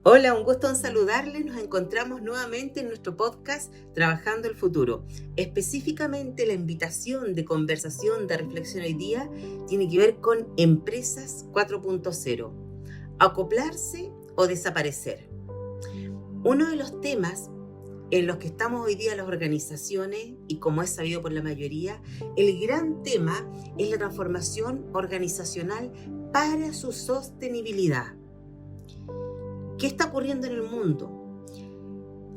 Hola, un gusto en saludarles. Nos encontramos nuevamente en nuestro podcast Trabajando el Futuro. Específicamente la invitación de conversación, de reflexión hoy día tiene que ver con Empresas 4.0. Acoplarse o desaparecer. Uno de los temas en los que estamos hoy día las organizaciones, y como es sabido por la mayoría, el gran tema es la transformación organizacional para su sostenibilidad. ¿Qué está ocurriendo en el mundo?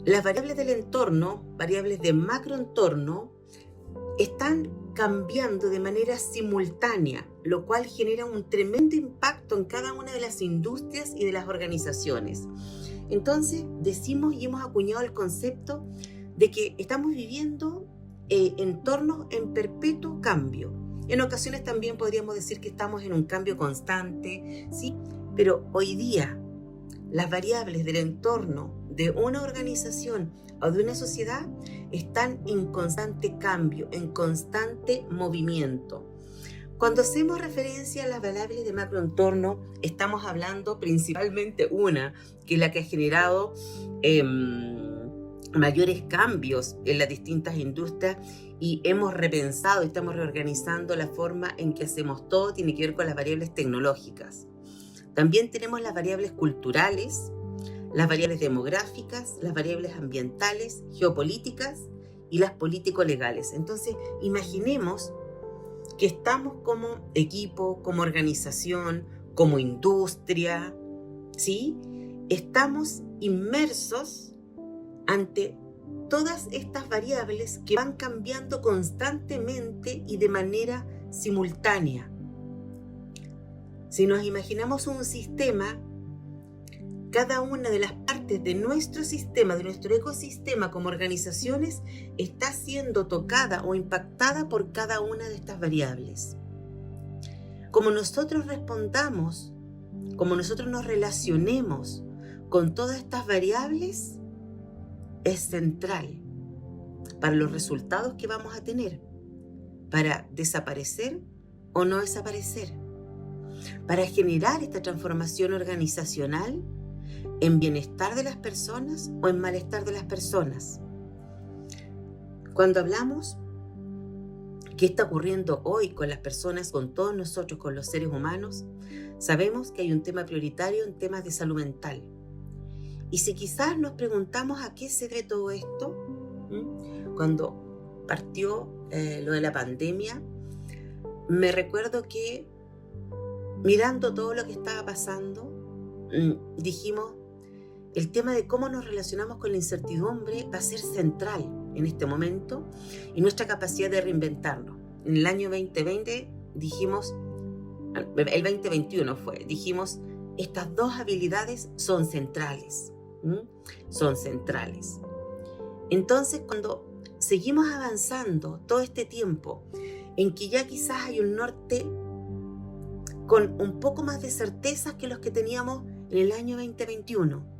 Las variables del entorno, variables de macroentorno, están cambiando de manera simultánea, lo cual genera un tremendo impacto en cada una de las industrias y de las organizaciones. Entonces, decimos y hemos acuñado el concepto de que estamos viviendo entornos en perpetuo cambio. En ocasiones también podríamos decir que estamos en un cambio constante, ¿sí? Pero hoy día, las variables del entorno de una organización o de una sociedad están en constante cambio, en constante movimiento. Cuando hacemos referencia a las variables de macroentorno, estamos hablando principalmente una, que es la que ha generado mayores cambios en las distintas industrias, y hemos repensado y estamos reorganizando la forma en que hacemos todo. Tiene que ver con las variables tecnológicas. También tenemos las variables culturales, las variables demográficas, las variables ambientales, geopolíticas y las político-legales. Entonces, imaginemos que estamos como equipo, como organización, como industria, ¿sí? Estamos inmersos ante todas estas variables que van cambiando constantemente y de manera simultánea. Si nos imaginamos un sistema, cada una de las partes de nuestro sistema, de nuestro ecosistema como organizaciones, está siendo tocada o impactada por cada una de estas variables. Como nosotros respondamos, como nosotros nos relacionemos con todas estas variables, es central para los resultados que vamos a tener, para desaparecer o no desaparecer, para generar esta transformación organizacional en bienestar de las personas o en malestar de las personas. Cuando hablamos qué está ocurriendo hoy con las personas, con todos nosotros, con los seres humanos, sabemos que hay un tema prioritario en temas de salud mental. Y si quizás nos preguntamos a qué se debe todo esto, cuando partió lo de la pandemia, me recuerdo que mirando todo lo que estaba pasando, dijimos, el tema de cómo nos relacionamos con la incertidumbre va a ser central en este momento y nuestra capacidad de reinventarnos. En el año 2020 dijimos, el 2021 dijimos, estas dos habilidades son centrales, son centrales. Entonces, cuando seguimos avanzando todo este tiempo, en que ya quizás hay un norte con un poco más de certezas que los que teníamos en el año 2021,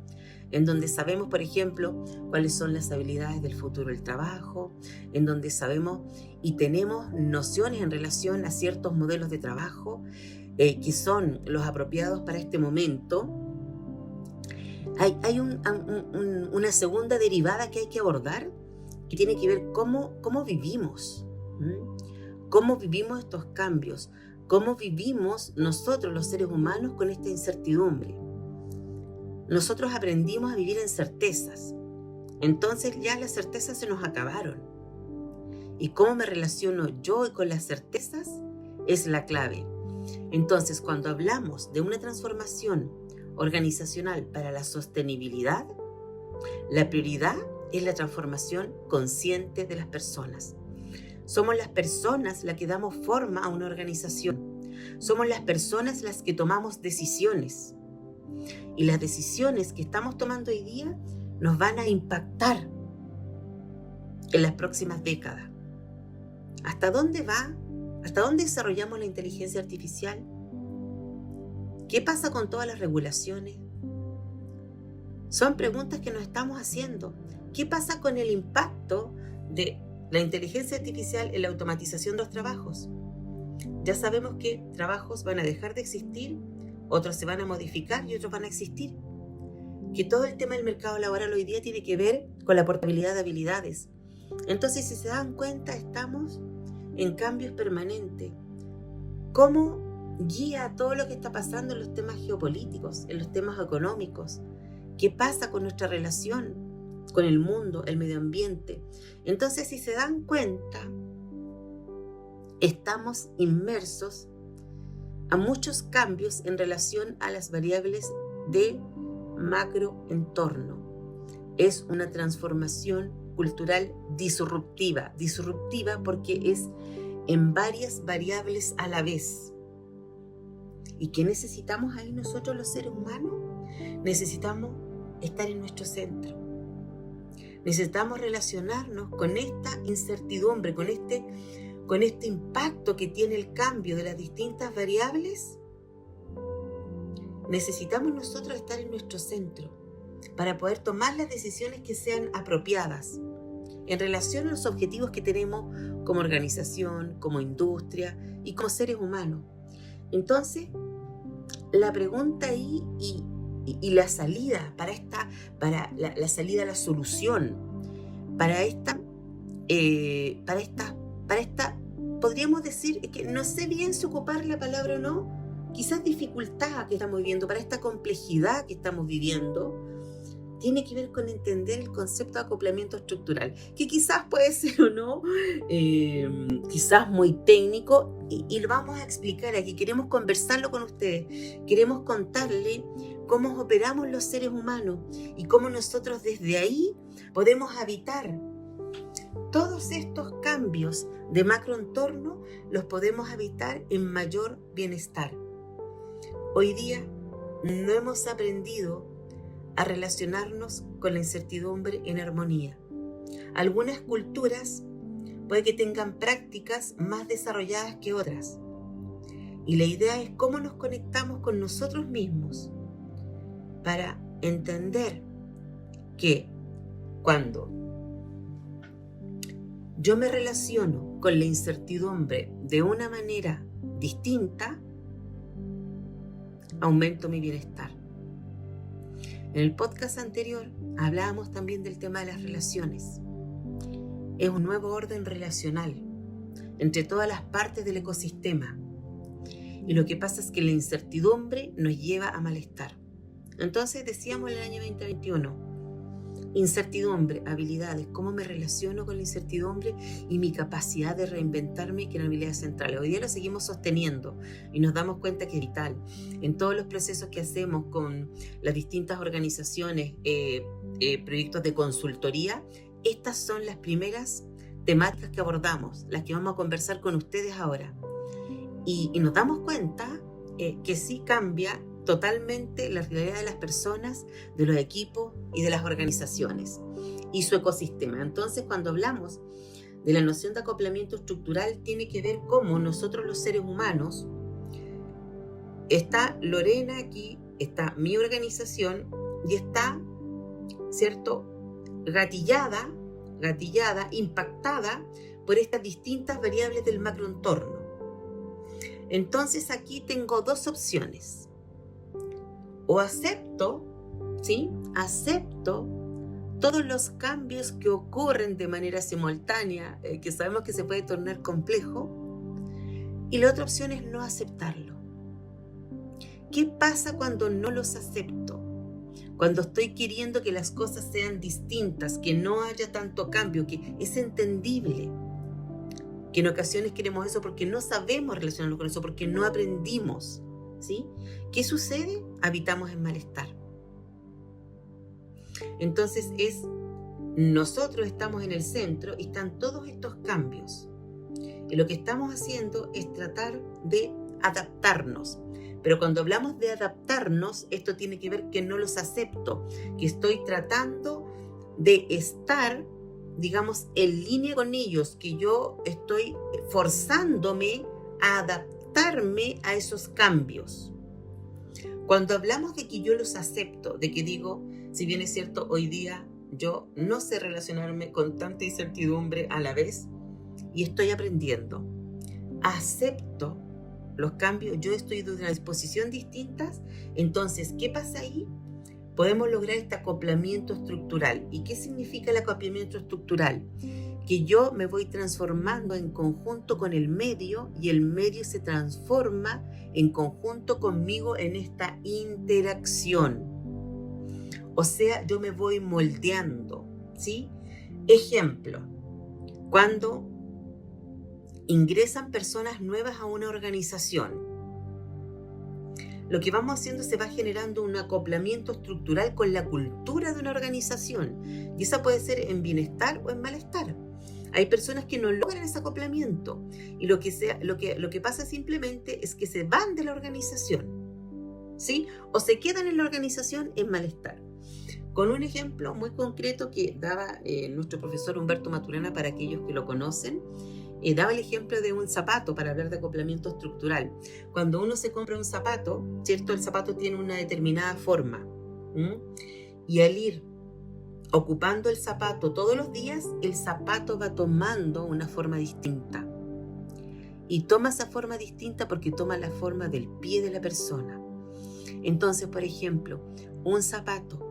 en donde sabemos, por ejemplo, cuáles son las habilidades del futuro del trabajo, en donde sabemos y tenemos nociones en relación a ciertos modelos de trabajo que son los apropiados para este momento. Hay una segunda derivada que hay que abordar, que tiene que ver cómo vivimos, cómo vivimos estos cambios, cómo vivimos nosotros los seres humanos con esta incertidumbre. Nosotros aprendimos a vivir en certezas, entonces ya las certezas se nos acabaron. Y cómo me relaciono yo con las certezas es la clave. Entonces, cuando hablamos de una transformación organizacional para la sostenibilidad, la prioridad es la transformación consciente de las personas. Somos las personas las que damos forma a una organización. Somos las personas las que tomamos decisiones. Y las decisiones que estamos tomando hoy día nos van a impactar en las próximas décadas. ¿Hasta dónde va? ¿Hasta dónde desarrollamos la inteligencia artificial? ¿Qué pasa con todas las regulaciones? Son preguntas que nos estamos haciendo. ¿Qué pasa con el impacto de la inteligencia artificial en la automatización de los trabajos? Ya sabemos que trabajos van a dejar de existir, otros se van a modificar y otros van a existir. Que todo el tema del mercado laboral hoy día tiene que ver con la portabilidad de habilidades. Entonces, si se dan cuenta, estamos en cambios permanentes. ¿Cómo guía todo lo que está pasando en los temas geopolíticos, en los temas económicos? ¿Qué pasa con nuestra relación con el mundo, el medio ambiente? Entonces, si se dan cuenta, estamos inmersos a muchos cambios en relación a las variables de macroentorno. Es una transformación cultural disruptiva porque es en varias variables a la vez. ¿Y qué necesitamos ahí nosotros los seres humanos? Necesitamos estar en nuestro centro. Necesitamos relacionarnos con esta incertidumbre, con este impacto que tiene el cambio de las distintas variables. Necesitamos nosotros estar en nuestro centro para poder tomar las decisiones que sean apropiadas en relación a los objetivos que tenemos como organización, como industria y como seres humanos. Entonces, la pregunta ahí y la salida para la salida a la solución, para esta, podríamos decir que no sé bien si ocupar la palabra o no, quizás dificultad que estamos viviendo, para esta complejidad que estamos viviendo, tiene que ver con entender el concepto de acoplamiento estructural, que quizás puede ser o no, quizás muy técnico, y lo vamos a explicar aquí. Queremos conversarlo con ustedes, queremos contarle cómo operamos los seres humanos y cómo nosotros desde ahí podemos habitar todos estos cambios de macroentorno, los podemos habitar en mayor bienestar. Hoy día no hemos aprendido a relacionarnos con la incertidumbre en armonía. Algunas culturas puede que tengan prácticas más desarrolladas que otras. Y la idea es cómo nos conectamos con nosotros mismos para entender que cuando yo me relaciono con la incertidumbre de una manera distinta, aumento mi bienestar. En el podcast anterior hablábamos también del tema de las relaciones. Es un nuevo orden relacional entre todas las partes del ecosistema. Y lo que pasa es que la incertidumbre nos lleva a malestar. Entonces decíamos en el año 2021, incertidumbre, habilidades, cómo me relaciono con la incertidumbre y mi capacidad de reinventarme, que es una habilidad central. Hoy día lo seguimos sosteniendo y nos damos cuenta que es vital. En todos los procesos que hacemos con las distintas organizaciones, proyectos de consultoría, estas son las primeras temáticas que abordamos, las que vamos a conversar con ustedes ahora. Y nos damos cuenta que sí cambia totalmente la realidad de las personas, de los equipos y de las organizaciones y su ecosistema. Entonces, cuando hablamos de la noción de acoplamiento estructural, tiene que ver cómo nosotros los seres humanos, está Lorena aquí, está mi organización y está, ¿cierto?, gatillada, impactada por estas distintas variables del macroentorno. Entonces aquí tengo dos opciones. O acepto, ¿sí? Acepto todos los cambios que ocurren de manera simultánea, que sabemos que se puede tornar complejo. Y la otra opción es no aceptarlo. ¿Qué pasa cuando no los acepto? Cuando estoy queriendo que las cosas sean distintas, que no haya tanto cambio, que es entendible. Que en ocasiones queremos eso porque no sabemos relacionarnos con eso, porque no aprendimos, ¿sí? ¿Qué sucede? Habitamos en malestar. Entonces nosotros estamos en el centro y están todos estos cambios. Y lo que estamos haciendo es tratar de adaptarnos. Pero cuando hablamos de adaptarnos, esto tiene que ver que no los acepto, que estoy tratando de estar, digamos, en línea con ellos, que yo estoy forzándome a adaptarme a esos cambios. Cuando hablamos de que yo los acepto, de que digo, si bien es cierto, hoy día yo no sé relacionarme con tanta incertidumbre a la vez y estoy aprendiendo, acepto los cambios, yo estoy de una disposición distinta, entonces, ¿qué pasa ahí? Podemos lograr este acoplamiento estructural. ¿Y qué significa el acoplamiento estructural? Que yo me voy transformando en conjunto con el medio y el medio se transforma en conjunto conmigo en esta interacción. O sea, yo me voy moldeando, ¿sí? Ejemplo, cuando ingresan personas nuevas a una organización, lo que vamos haciendo se va generando un acoplamiento estructural con la cultura de una organización. Y esa puede ser en bienestar o en malestar. Hay personas que no logran ese acoplamiento y lo que pasa simplemente es que se van de la organización, ¿sí? O se quedan en la organización en malestar. Con un ejemplo muy concreto que daba nuestro profesor Humberto Maturana, para aquellos que lo conocen, daba el ejemplo de un zapato para hablar de acoplamiento estructural. Cuando uno se compra un zapato, ¿cierto? El zapato tiene una determinada forma. Y al ir ocupando el zapato todos los días, el zapato va tomando una forma distinta. Y toma esa forma distinta porque toma la forma del pie de la persona. Entonces, por ejemplo, un zapato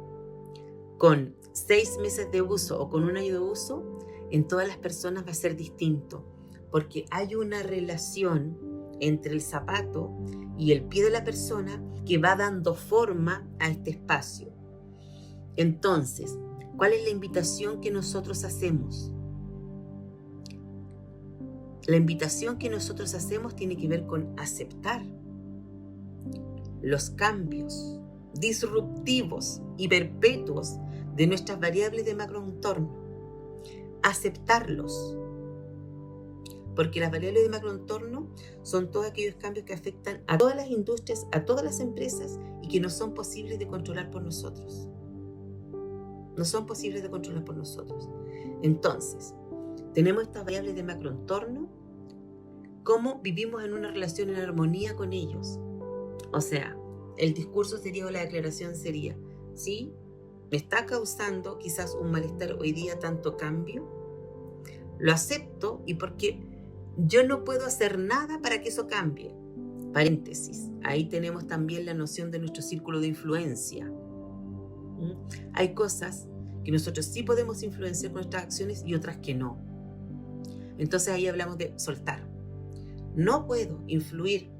con 6 meses de uso o con un año de uso, en todas las personas va a ser distinto, porque hay una relación entre el zapato y el pie de la persona que va dando forma a este espacio. Entonces, ¿cuál es la invitación que nosotros hacemos? La invitación que nosotros hacemos tiene que ver con aceptar los cambios disruptivos y perpetuos de nuestras variables de macroentorno. Aceptarlos. Porque las variables de macroentorno son todos aquellos cambios que afectan a todas las industrias, a todas las empresas y que no son posibles de controlar por nosotros. No son posibles de controlar por nosotros. Entonces, tenemos estas variables de macroentorno, cómo vivimos en una relación en armonía con ellos. O sea, el discurso sería o la declaración sería, ¿sí? ¿Me está causando quizás un malestar hoy día tanto cambio? Lo acepto y porque yo no puedo hacer nada para que eso cambie. Paréntesis, ahí tenemos también la noción de nuestro círculo de influencia. Hay cosas que nosotros sí podemos influenciar con nuestras acciones y otras que no. Entonces ahí hablamos de soltar. No puedo influir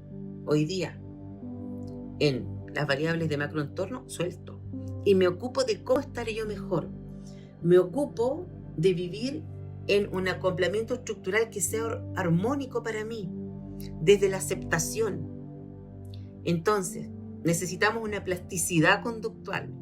hoy día en las variables de macroentorno, suelto. Y me ocupo de cómo estaré yo mejor. Me ocupo de vivir en un acoplamiento estructural que sea armónico para mí, desde la aceptación. Entonces, necesitamos una plasticidad conductual.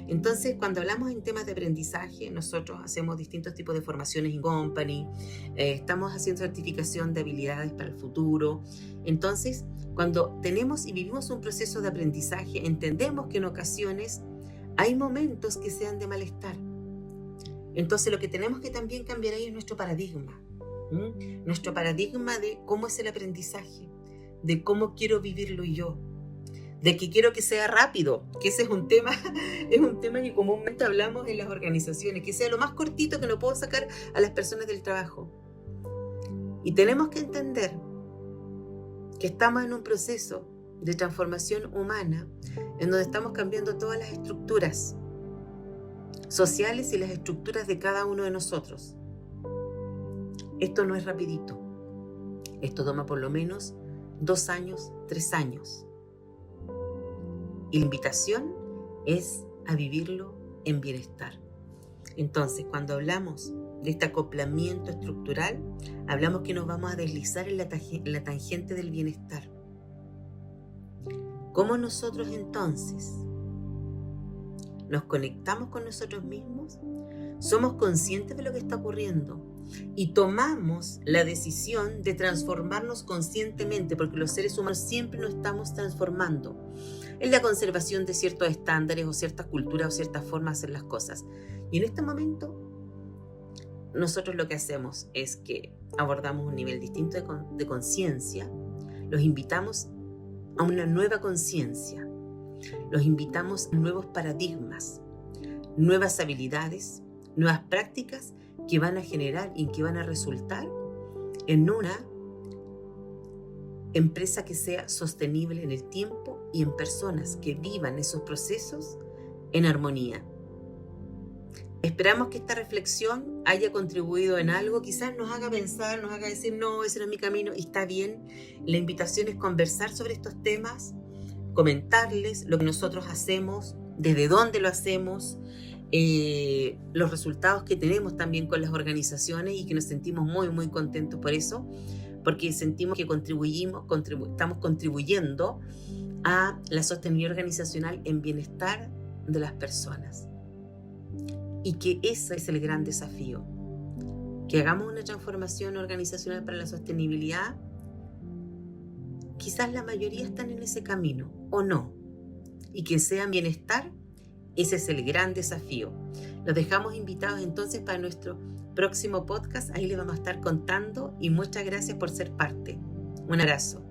Entonces, cuando hablamos en temas de aprendizaje, nosotros hacemos distintos tipos de formaciones in company, estamos haciendo certificación de habilidades para el futuro. Entonces, cuando tenemos y vivimos un proceso de aprendizaje, entendemos que en ocasiones hay momentos que sean de malestar. Entonces, lo que tenemos que también cambiar ahí es nuestro paradigma. Nuestro paradigma de cómo es el aprendizaje, de cómo quiero vivirlo yo, de que quiero que sea rápido, que ese es un tema que comúnmente hablamos en las organizaciones, que sea lo más cortito que no puedo sacar a las personas del trabajo. Y tenemos que entender que estamos en un proceso de transformación humana en donde estamos cambiando todas las estructuras sociales y las estructuras de cada uno de nosotros. Esto no es rapidito. Esto toma por lo menos 2 años, 3 años. Y la invitación es a vivirlo en bienestar. Entonces, cuando hablamos de este acoplamiento estructural, hablamos que nos vamos a deslizar en la tangente del bienestar. ¿Cómo nosotros entonces nos conectamos con nosotros mismos? Somos conscientes de lo que está ocurriendo y tomamos la decisión de transformarnos conscientemente, porque los seres humanos siempre nos estamos transformando en la conservación de ciertos estándares o ciertas culturas o ciertas formas de hacer las cosas. Y en este momento, nosotros lo que hacemos es que abordamos un nivel distinto de conciencia, los invitamos a una nueva conciencia, los invitamos a nuevos paradigmas, nuevas habilidades, nuevas prácticas que van a generar y que van a resultar en una empresa que sea sostenible en el tiempo y en personas que vivan esos procesos en armonía. Esperamos que esta reflexión haya contribuido en algo, quizás nos haga pensar, nos haga decir, no, ese no es mi camino, y está bien. La invitación es conversar sobre estos temas, comentarles lo que nosotros hacemos, desde dónde lo hacemos, los resultados que tenemos también con las organizaciones y que nos sentimos muy, muy contentos por eso, porque sentimos que estamos contribuyendo a la sostenibilidad organizacional en bienestar de las personas. Y que ese es el gran desafío, que hagamos una transformación organizacional para la sostenibilidad. Quizás la mayoría están en ese camino, o no, y que sea bienestar, ese es el gran desafío. Los dejamos invitados entonces para nuestro próximo podcast, ahí les vamos a estar contando, y muchas gracias por ser parte. Un abrazo.